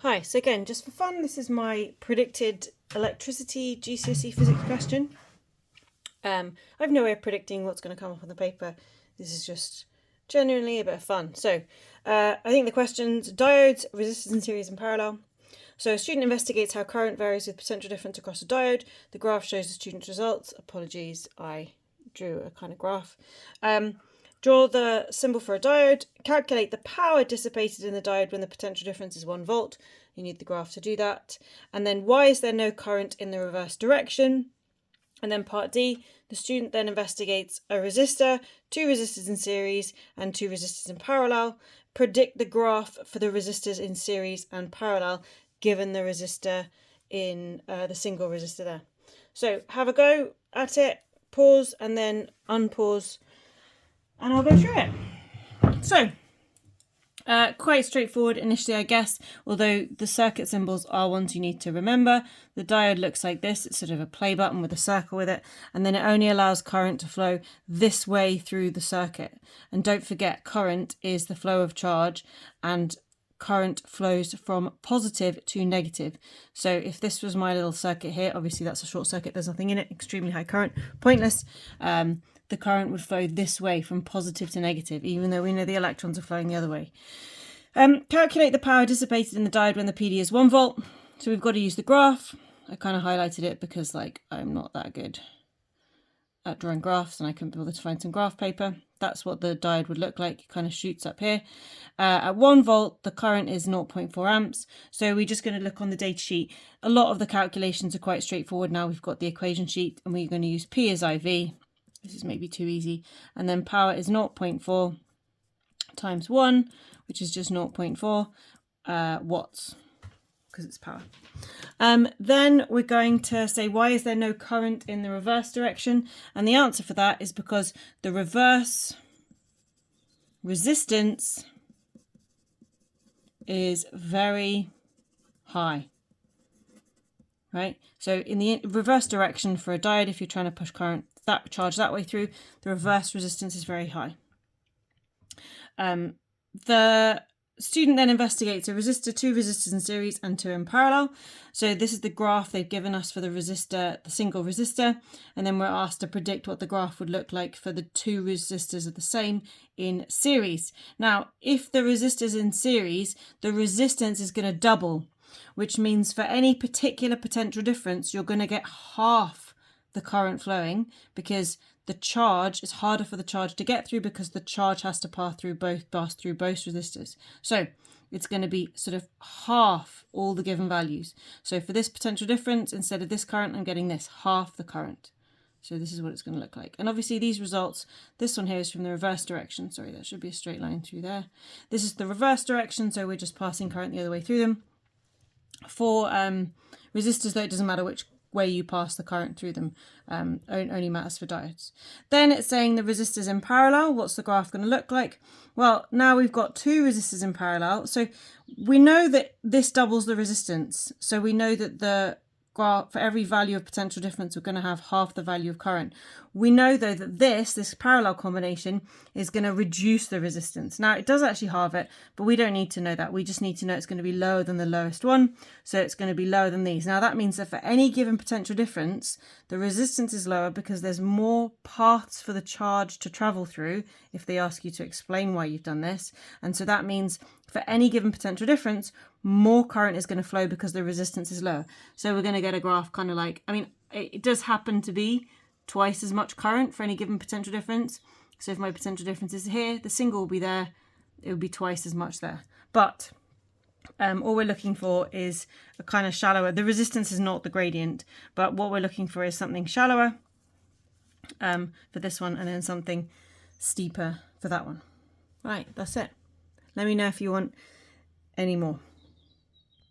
Hi, so again, just for fun, this is my predicted electricity GCSE physics question. I have no way of predicting what's going to come up on the paper. This is just genuinely a bit of fun. So I think the questions: diodes, resistors in series and parallel. So a student investigates how current varies with potential difference across a diode. The graph shows the student's results. Apologies, I drew a kind of graph. Draw the symbol for a diode. Calculate the power dissipated in the diode when the potential difference is 1 volt. You need the graph to do that. And then why is there no current in the reverse direction? And then part D, the student then investigates a resistor, 2 resistors in series and 2 resistors in parallel. Predict the graph for the resistors in series and parallel given the resistor in the single resistor there. So have a go at it, pause and then unpause, and I'll go through it. So, quite straightforward initially, I guess, although the circuit symbols are ones you need to remember. The diode looks like this. It's sort of a play button with a circle with it, and then it only allows current to flow this way through the circuit. And don't forget, current is the flow of charge, and current flows from positive to negative. So if this was my little circuit here, obviously that's a short circuit, there's nothing in it, extremely high current, pointless. The current would flow this way from positive to negative, even though we know the electrons are flowing the other way. Calculate the power dissipated in the diode when the PD is 1 volt. So we've got to use the graph. I kind of highlighted it because I'm not that good at drawing graphs and I couldn't be able to find some graph paper. That's what the diode would look like. It kind of shoots up here. At 1 volt, the current is 0.4 amps. So we're just going to look on the data sheet. A lot of the calculations are quite straightforward now. We've got the equation sheet and we're going to use P as IV. This is maybe too easy. And then power is 0.4 times 1, which is just 0.4 watts, because it's power. Then we're going to say, why is there no current in the reverse direction? And the answer for that is because the reverse resistance is very high. Right? So in the reverse direction for a diode, if you're trying to push current, that charge that way through, the reverse resistance is very high. The student then investigates a resistor, 2 resistors in series and 2 in parallel. So this is the graph they've given us for the resistor, the single resistor, and then we're asked to predict what the graph would look like for the 2 resistors of the same in series. Now, if the resistor is in series, the resistance is going to double, which means for any particular potential difference, you're going to get half the current flowing, because the charge is harder for the charge to get through because the charge has to pass through both resistors. So it's going to be sort of half all the given values. So for this potential difference, instead of this current, I'm getting this, half the current. So this is what it's going to look like. And obviously these results, this one here is from the reverse direction. Sorry, that should be a straight line through there. This is the reverse direction, so we're just passing current the other way through them. For resistors, though, it doesn't matter which way you pass the current through them, only matters for diodes. Then it's saying the resistors in parallel. What's the graph going to look like? Well, now we've got 2 resistors in parallel, so we know that this doubles the resistance. So we know that the graph, for every value of potential difference, we're going to have half the value of current. We know, though, that this parallel combination is going to reduce the resistance. Now, it does actually halve it, but we don't need to know that. We just need to know it's going to be lower than the lowest one, so it's going to be lower than these. Now, that means that for any given potential difference, the resistance is lower because there's more paths for the charge to travel through if they ask you to explain why you've done this. And so that means for any given potential difference, more current is going to flow because the resistance is lower. So we're going to get a graph kind of like, it does happen to be twice as much current for any given potential difference. So if my potential difference is here, the single will be there, it would be twice as much there. But all we're looking for is a kind of shallower, the resistance is not the gradient, but what we're looking for is something shallower for this one, and then something steeper for that one. Right, that's it. Let me know if you want any more.